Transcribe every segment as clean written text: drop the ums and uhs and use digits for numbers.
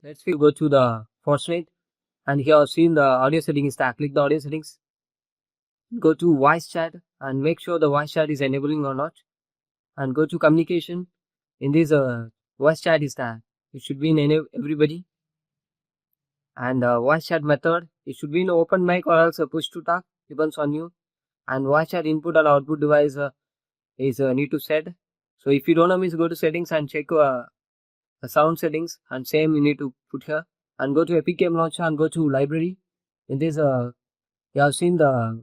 Let's go to the Fortnite, and here I've seen the audio settings tab. Click the audio settings, go to voice chat and make sure the voice chat is enabling or not, and go to communication. In this voice chat is tab, it should be in everybody, and voice chat method, it should be in open mic or else a push to talk, depends on you. And voice chat input and output device is need to set. So if you don't know, means go to settings and check the sound settings, and same you need to put here, and go to Epic Game Launcher and go to library. In this you have seen the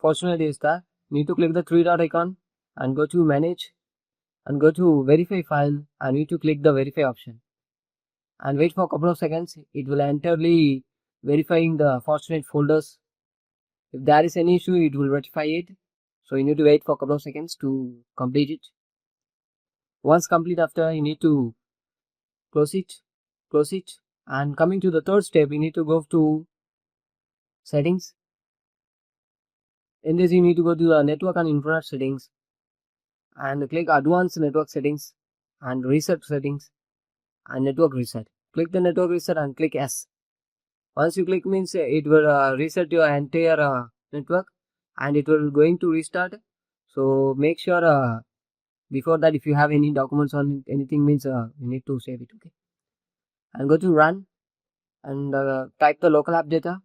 Fortunate is that you need to click the three dot icon and go to manage and go to verify file, and you need to click the verify option and wait for a couple of seconds. It will entirely verifying the Fortunate folders. If there is any issue, it will rectify it. So you need to wait for a couple of seconds to complete it. Once complete, after you need to close it, and coming to the third step, you need to go to settings. In this, you need to go to the network and internet settings and click advanced network settings and reset settings and network reset. Click the network reset and click S. Once you click means it will reset your entire network, and it will going to restart. So make sure before that, if you have any documents on anything, means you need to save it. Okay, and go to run and type the local app data.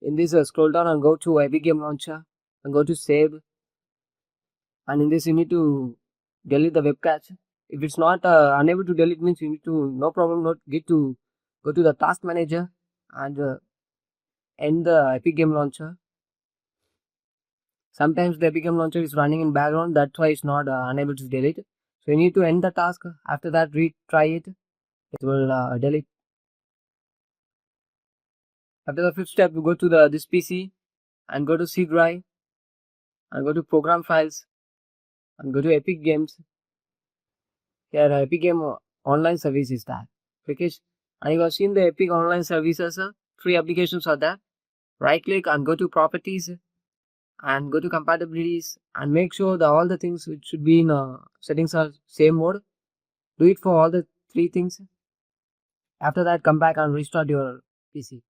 In this scroll down and go to Epic Game Launcher and go to save, and in this you need to delete the web cache. If it's not unable to delete, means you need to, no problem, not get to go to the task manager and end the Epic Game Launcher. Sometimes the Epic Game Launcher is running in background, that's why it's not unable to delete. So you need to end the task. After that, retry it. It will delete. After the fifth step, you go to this PC and go to C drive and go to program files and go to Epic Games. Here Epic Game Online Service is that. Okay, and you have seen the Epic Online Services. Free applications are there. Right click and go to properties and go to compatibilities and make sure that all the things which should be in settings are same mode. Do it for all the three things. After that, come back and restart your PC.